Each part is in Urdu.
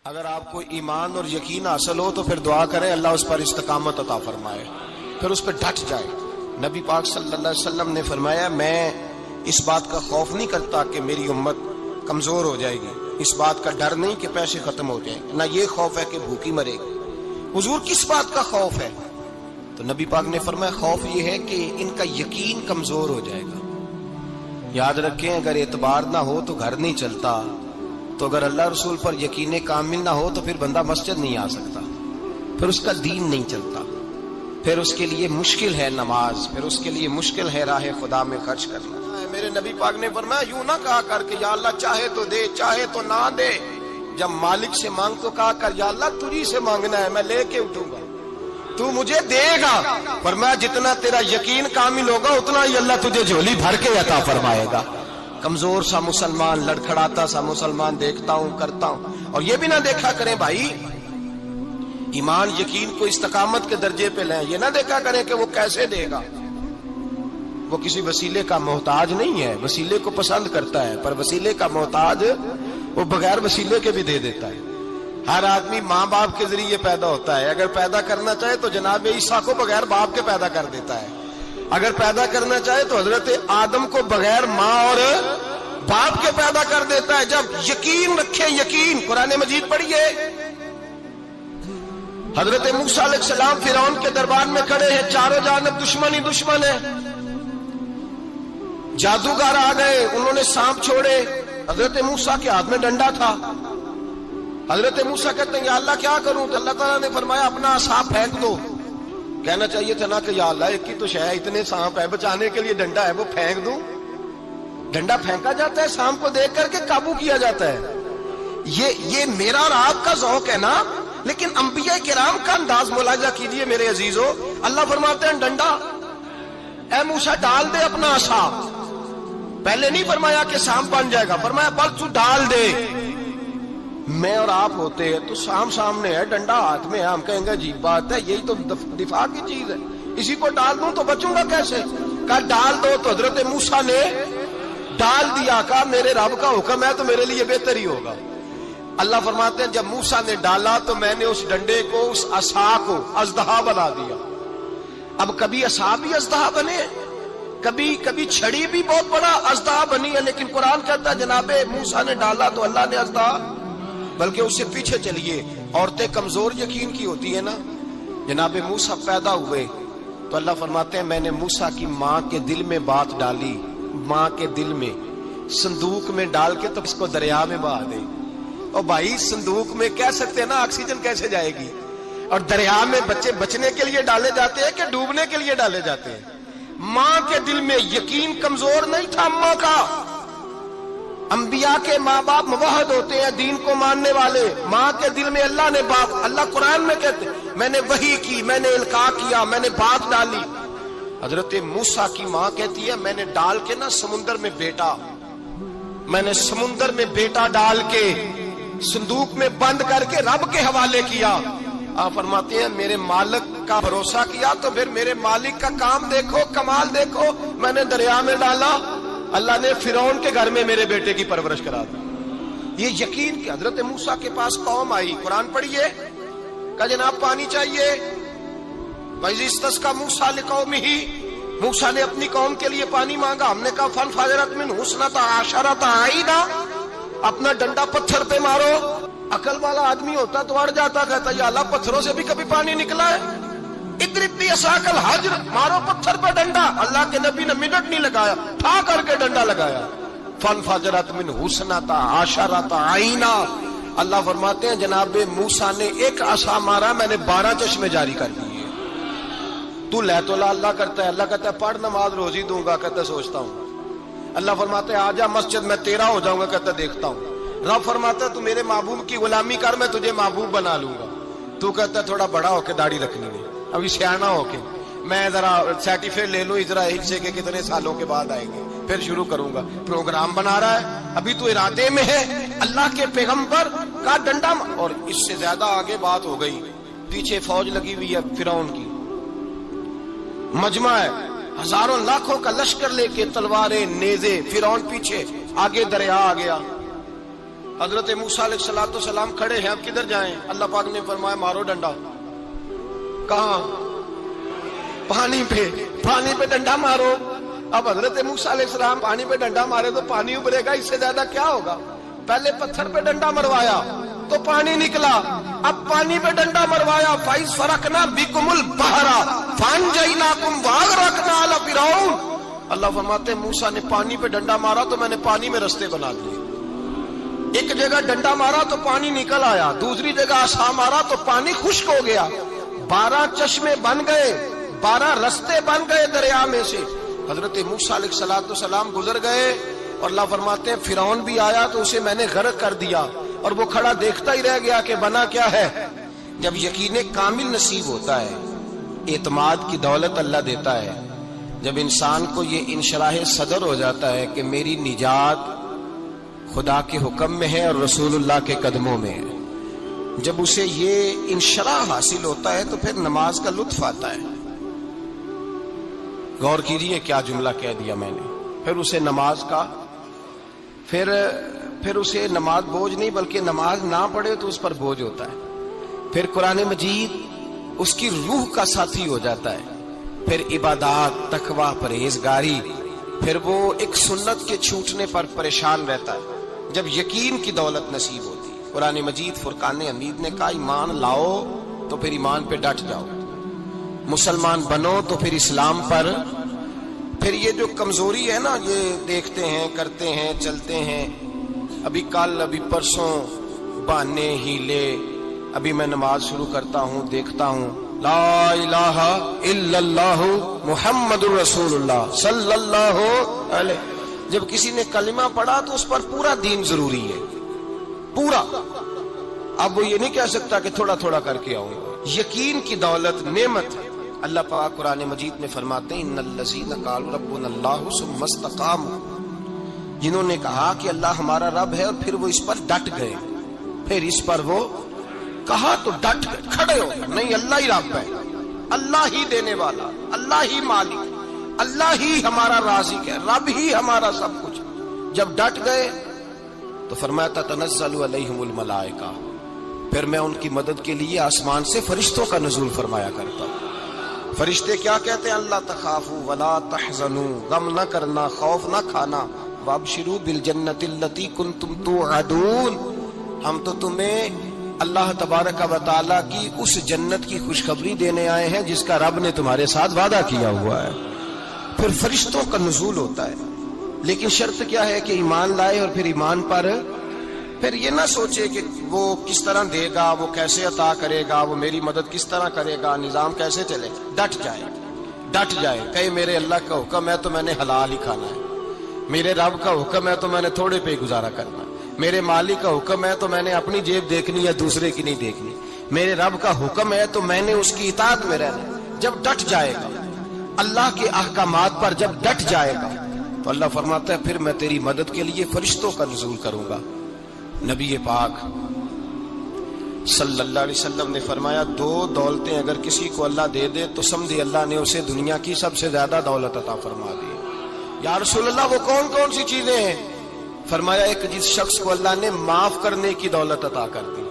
اگر آپ کو ایمان اور یقین حاصل ہو تو پھر دعا کریں اللہ اس پر استقامت عطا فرمائے، پھر اس پہ ڈٹ جائے۔ نبی پاک صلی اللہ علیہ وسلم نے فرمایا میں اس بات کا خوف نہیں کرتا کہ میری امت کمزور ہو جائے گی، اس بات کا ڈر نہیں کہ پیسے ختم ہو جائیں، نہ یہ خوف ہے کہ بھوکی مرے گی۔ حضور کس بات کا خوف ہے؟ تو نبی پاک نے فرمایا خوف یہ ہے کہ ان کا یقین کمزور ہو جائے گا۔ یاد رکھیں اگر اعتبار نہ ہو تو گھر نہیں چلتا، تو اگر اللہ رسول پر یقین کامل نہ ہو تو پھر بندہ مسجد نہیں آ سکتا، پھر اس کا دین نہیں چلتا، پھر اس کے لیے مشکل ہے نماز، پھر اس کے لیے مشکل ہے راہ خدا میں خرچ کرنا۔ میرے نبی پاک نے فرمایا یوں نہ کہا کر کہ یا اللہ چاہے تو دے چاہے تو نہ دے، جب مالک سے مانگ تو کہا کر یا اللہ تجھی سے مانگنا ہے، میں لے کے اٹھوں گا، تو مجھے دے گا۔ فرمایا جتنا تیرا یقین کامل ہوگا اتنا ہی اللہ تجھے جھولی بھر کے عطا فرمائے گا۔ کمزور سا مسلمان، لڑکھڑاتا سا مسلمان دیکھتا ہوں کرتا ہوں، اور یہ بھی نہ دیکھا کریں بھائی ایمان یقین کو استقامت کے درجے پہ لیں، یہ نہ دیکھا کریں کہ وہ کیسے دے گا، وہ کسی وسیلے کا محتاج نہیں ہے، وسیلے کو پسند کرتا ہے، پر وسیلے کا محتاج وہ بغیر وسیلے کے بھی دے دیتا ہے۔ ہر آدمی ماں باپ کے ذریعے پیدا ہوتا ہے، اگر پیدا کرنا چاہے تو جناب عیسیٰ کو بغیر باپ کے پیدا کر دیتا ہے، اگر پیدا کرنا چاہے تو حضرت آدم کو بغیر ماں اور باپ کے پیدا کر دیتا ہے۔ جب یقین رکھیں، یقین قرآن مجید پڑھیے، حضرت موسیٰ علیہ السلام فرعون کے دربار میں کھڑے ہیں، چاروں جانب دشمن ہی دشمن ہے، جادوگر آ گئے، انہوں نے سانپ چھوڑے، حضرت موسیٰ کے ہاتھ میں ڈنڈا تھا، حضرت موسیٰ کہتے ہیں یا اللہ کیا کروں؟ تو اللہ تعالیٰ نے فرمایا اپنا عصا پھینک دو۔ کہنا چاہیے تھا نا کہ یا اللہ ایک ہی تو شے ہے، اتنے سانپ ہے، بچانے کے لیے ڈنڈا ہے وہ پھینک دوں؟ ڈنڈا پھینکا جاتا ہے، سانپ کو دیکھ کر کے قابو کیا جاتا ہے۔ یہ میرا اور آپ کا ذوق ہے نا، لیکن انبیاء کرام کا انداز ملاحظہ کیجئے میرے عزیزو۔ اللہ فرماتے ہیں ڈنڈا اے موسیٰ ڈال دے اپنا عصا، پہلے نہیں فرمایا کہ سانپ بن جائے گا، فرمایا بس تو ڈال دے۔ میں اور آپ ہوتے ہیں تو سامنے ہے، ڈنڈا ہاتھ میں ہے، ہم کہیں گے عجیب بات ہے، یہی تو دفاع کی چیز ہے، اسی کو ڈال دوں تو بچوں گا کیسے؟ کہا ڈال دو، تو حضرت موسیٰ نے ڈال دیا، کہا میرے رب کا حکم ہے تو میرے لیے بہتر ہی ہوگا۔ اللہ فرماتے ہیں جب موسیٰ نے ڈالا تو میں نے اس ڈنڈے کو، اس عصا کو اژدہا بنا دیا۔ اب کبھی عصا بھی اژدہا بنے، کبھی چھڑی بھی بہت بڑا اژدہا بنی ہے، لیکن قرآن کہتا ہے جناب موسیٰ نے ڈالا تو اللہ نے اژدہا، بلکہ اس سے پیچھے چلیے، عورتیں کمزور یقین کی ہوتی ہیں نا، جناب موسیٰ پیدا ہوئے تو اللہ فرماتے ہیں میں نے موسیٰ کی ماں کے دل میں بات ڈالی، ماں کے دل میں صندوق میں ڈال کے تو اس کو دریا میں بہا دے۔ اور بھائی صندوق میں کہہ سکتے ہیں نا آکسیجن کیسے جائے گی، اور دریا میں بچے بچنے کے لیے ڈالے جاتے ہیں کہ ڈوبنے کے لیے ڈالے جاتے ہیں؟ ماں کے دل میں یقین کمزور نہیں تھا اماں کا۔ انبیاء کے ماں باپ موحد ہوتے ہیں، دین کو ماننے والے، ماں کے دل میں اللہ نے باپ، اللہ قرآن میں کہتے میں نے وحی کی، میں نے القاء کیا، میں نے بات ڈالی۔ حضرت موسیٰ کی ماں کہتی ہے میں نے ڈال کے نا سمندر میں بیٹا، میں نے سمندر میں بیٹا ڈال کے صندوق میں بند کر کے رب کے حوالے کیا۔ آپ فرماتے ہیں میرے مالک کا بھروسہ کیا تو پھر میرے مالک کا کام دیکھو، کمال دیکھو، میں نے دریا میں ڈالا، اللہ نے فرعون کے گھر میں میرے بیٹے کی پرورش کرا دی۔ یہ یقین کہ حضرت موسیٰ کے پاس قوم آئی، قرآن پڑھیے، کہا جناب پانی چاہیے، وَإِذِ اسْتَسْقَىٰ مُوسَىٰ لِقَوْمِهِ، موسیٰ نے اپنی قوم کے لیے پانی مانگا، ہم نے کہا فَانْفَجَرَتْ مِنْهُ اثْنَتَا عَشَرَةَ عَيْنًا، اپنا ڈنڈا پتھر پہ مارو۔ عقل والا آدمی ہوتا تو اڑ جاتا، کہتا یا اللہ پتھروں سے بھی کبھی پانی نکلا ہے؟ اضرب بعصاک الحجر، مارو پتھر پہ ڈنڈا۔ اللہ کے نبی نے منٹ نہیں لگایا، ٹھا کر کے ڈنڈا لگایا، فانفجرت منہ اثنتا عشرۃ عینا۔ اللہ فرماتے ہیں جناب موسیٰ نے ایک عصا مارا، میں نے 12 چشمے جاری کر دیے۔ تو لے تو اللہ کرتا ہے، اللہ کہتا ہے پڑھ نماز روزی دوں گا، کہتا ہے سوچتا ہوں۔ اللہ فرماتے ہیں آجا مسجد میں تیرا ہو جاؤں گا، کہتا ہے دیکھتا ہوں۔ رب فرماتا ہے تو میرے محبوب کی غلامی کر، میں تجھے محبوب بنا لوں گا۔ تو کہتا ہے تھوڑا بڑا ہو کے داڑھی رکھنی ہے، ابھی سیانا ہو کے میں ذرا سرٹیفکیٹ لے لوں ذرا حصے کے کتنے سالوں کے بعد آئیں گے، پھر شروع کروں گا۔ پروگرام بنا رہا ہے، ابھی تو ارادے میں ہے۔ اللہ کے پیغمبر کا ڈنڈا، اور اس سے زیادہ آگے بات ہو گئی، پیچھے فوج لگی ہوئی ہے فرعون کی، مجمع ہے، ہزاروں لاکھوں کا لشکر لے کے، تلواریں نیزے، فرعون پیچھے، آگے دریا آ گیا۔ حضرت موسیٰ علیہ السلام کھڑے ہیں، اب کدھر جائیں؟ اللہ پاک نے فرمایا مارو ڈنڈا۔ کہاں؟ پانی پہ ڈنڈا مارو۔ اب حضرت موسیٰ علیہ السلام پانی پہ ڈنڈا مارے تو پانی ابھرے گا، اس سے زیادہ کیا ہوگا؟ پہلے پتھر پہ ڈنڈا مروایا تو پانی نکلا، اب پانی پہ ڈنڈا مروایا، فَإِذْ فَرَقْنَا بِكُمُ الْبَحْرَ فَأَنْجَيْنَاكُمْ وَأَغْرَقْنَا آلَ فِرْعَوْنَ۔ اللہ فرماتے ہیں موسیٰ نے پانی پہ ڈنڈا مارا تو میں نے پانی میں رستے بنا دیے۔ ایک جگہ ڈنڈا مارا تو پانی نکل آیا، دوسری جگہ عصا مارا تو پانی خشک ہو گیا، 12 چشمے بن گئے، 12 رستے بن گئے دریا میں سے۔ حضرت موسیٰ علیہ السلام گزر گئے اور اللہ فرماتے ہیں فرعون بھی آیا تو اسے میں نے غرق کر دیا، اور وہ کھڑا دیکھتا ہی رہ گیا کہ بنا کیا ہے۔ جب یقین کامل نصیب ہوتا ہے، اعتماد کی دولت اللہ دیتا ہے، جب انسان کو یہ انشراح صدر ہو جاتا ہے کہ میری نجات خدا کے حکم میں ہے اور رسول اللہ کے قدموں میں ہے، جب اسے یہ انشراح حاصل ہوتا ہے تو پھر نماز کا لطف آتا ہے۔ غور کیجئے کیا جملہ کہہ دیا میں نے۔ پھر اسے نماز کا پھر اسے نماز بوجھ نہیں، بلکہ نماز نہ پڑھے تو اس پر بوجھ ہوتا ہے۔ پھر قرآن مجید اس کی روح کا ساتھی ہو جاتا ہے، پھر عبادات، تقوی، پرہیزگاری، پھر وہ ایک سنت کے چھوٹنے پر پریشان رہتا ہے جب یقین کی دولت نصیب ہوتی ہے۔ قرآن مجید فرقان حمید نے کہا ایمان لاؤ تو پھر ایمان پہ ڈٹ جاؤ، مسلمان بنو تو پھر اسلام پر۔ پھر یہ جو کمزوری ہے نا، یہ دیکھتے ہیں، کرتے ہیں، چلتے ہیں، ابھی کل، ابھی پرسوں، بہانے، ہیلے، ابھی میں نماز شروع کرتا ہوں، دیکھتا ہوں لا الہ الا اللہ محمد الرسول اللہ صلی اللہ علیہ۔ جب کسی نے کلمہ پڑھا تو اس پر پورا دین ضروری ہے، پورا۔ اب وہ یہ نہیں کہہ سکتا کہ تھوڑا تھوڑا کر کے آؤں۔ یقین کی دولت نعمت ہے۔ اللہ پاک قرآن مجید میں فرماتے ہیں ان الذین قالوا ربنا اللہ ثم استقاموا، جنہوں نے کہا کہ اللہ ہمارا رب ہے اور پھر وہ اس پر ڈٹ گئے، پھر اس پر وہ کہا تو ڈٹ گئے، کھڑے ہو گئے، نہیں اللہ ہی رب ہے، اللہ ہی دینے والا، اللہ ہی مالک، اللہ ہی ہمارا رازق ہے، رب ہی ہمارا سب کچھ۔ جب ڈٹ گئے تو فرمایا تتنزل علیہم الملائکہ، پھر میں ان کی مدد کے لیے آسمان سے فرشتوں کا نزول فرمایا کرتا ہوں۔ فرشتے کیا کہتے ہیں؟ اللہ تخافوا ولا تحزنوا، غم نہ کرنا، خوف نہ کھانا، وابشروا بالجنۃ التی کنتم توعدون، ہم تو تمہیں اللہ تبارک و تعالی کی اس جنت کی خوشخبری دینے آئے ہیں جس کا رب نے تمہارے ساتھ وعدہ کیا ہوا ہے۔ پھر فرشتوں کا نزول ہوتا ہے، لیکن شرط کیا ہے کہ ایمان لائے، اور پھر ایمان پر پھر یہ نہ سوچے کہ وہ کس طرح دے گا، وہ کیسے عطا کرے گا، وہ میری مدد کس طرح کرے گا، نظام کیسے چلے۔ ڈٹ جائے، کہے میرے اللہ کا حکم ہے تو میں نے حلال ہی کھانا ہے، میرے رب کا حکم ہے تو میں نے تھوڑے پہ گزارا کرنا ہے، میرے مالک کا حکم ہے تو میں نے اپنی جیب دیکھنی ہے، دوسرے کی نہیں دیکھنی، میرے رب کا حکم ہے تو میں نے اس کی اطاعت میں رہنا۔ جب ڈٹ جائے گا اللہ کے احکامات پر، جب ڈٹ جائے گا تو اللہ فرماتا ہے پھر میں تیری مدد کے لیے فرشتوں کا نزول کروں گا۔ نبی پاک صلی اللہ علیہ وسلم نے فرمایا 2 دولتیں اگر کسی کو اللہ دے دے تو سمجھے اللہ نے اسے دنیا کی سب سے زیادہ دولت عطا فرما دی۔ یا رسول اللہ وہ کون کون سی چیزیں ہیں؟ فرمایا ایک جس شخص کو اللہ نے معاف کرنے کی دولت عطا کر دی،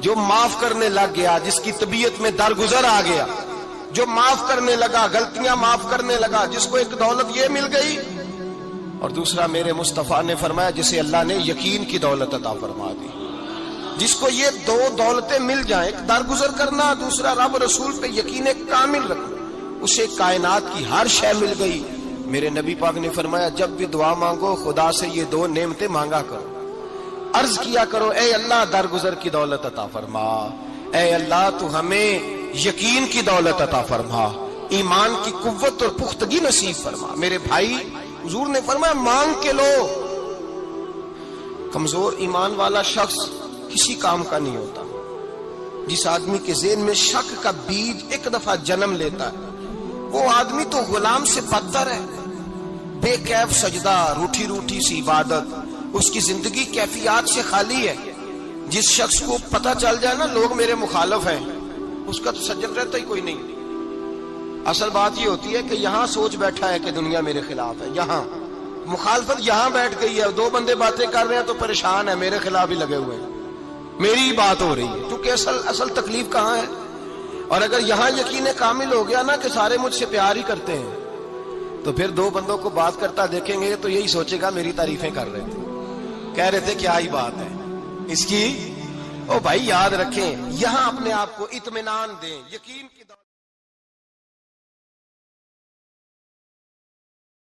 جو معاف کرنے لگ گیا، جس کی طبیعت میں درگزر آ گیا، جو معاف کرنے لگا، غلطیاں معاف کرنے لگا، جس کو ایک دولت یہ مل گئی۔ اور دوسرا میرے مصطفیٰ نے فرمایا جسے اللہ نے یقین کی دولت عطا فرما دی۔ جس کو یہ 2 دولتیں مل جائیں، ایک درگزر کرنا، دوسرا رب رسول پہ یقین کامل رکھنا، اسے کائنات کی ہر شے مل گئی۔ میرے نبی پاک نے فرمایا جب بھی دعا مانگو خدا سے یہ 2 نعمتیں مانگا کرو، عرض کیا کرو اے اللہ درگزر کی دولت عطا فرما، اے اللہ تو ہمیں یقین کی دولت عطا فرما، ایمان کی قوت اور پختگی نصیب فرما۔ میرے بھائی حضور نے فرمایا مانگ کے لو۔ کمزور ایمان والا شخص کسی کام کا نہیں ہوتا۔ جس آدمی کے ذہن میں شک کا بیج ایک دفعہ جنم لیتا ہے وہ آدمی تو غلام سے بدتر ہے۔ بے کیف سجدہ، روٹھی روٹھی سی عبادت، اس کی زندگی کیفیات سے خالی ہے۔ جس شخص کو پتہ چل جائے نا لوگ میرے مخالف ہیں، اس کا تو سجد رہتا ہی کوئی نہیں۔ اصل بات یہ ہوتی ہے کہ یہاں سوچ بیٹھا ہے کہ دنیا میرے خلاف ہے، یہاں مخالفت یہاں بیٹھ گئی ہے، دو بندے باتیں کر رہے ہیں تو پریشان ہے، میرے خلاف ہی لگے ہوئے ہیں، میری ہی بات ہو رہی ہے، کیونکہ اصل تکلیف کہاں ہے؟ اور اگر یہاں یقین کامل ہو گیا نا کہ سارے مجھ سے پیار ہی کرتے ہیں، تو پھر دو بندوں کو بات کرتا دیکھیں گے تو یہی سوچے گا میری تعریفیں کر رہے تھے، کہہ رہے تھے کیا ہی بات ہے اس کی۔ او بھائی یاد رکھیں، یہاں اپنے آپ کو اطمینان دیں، یقین کی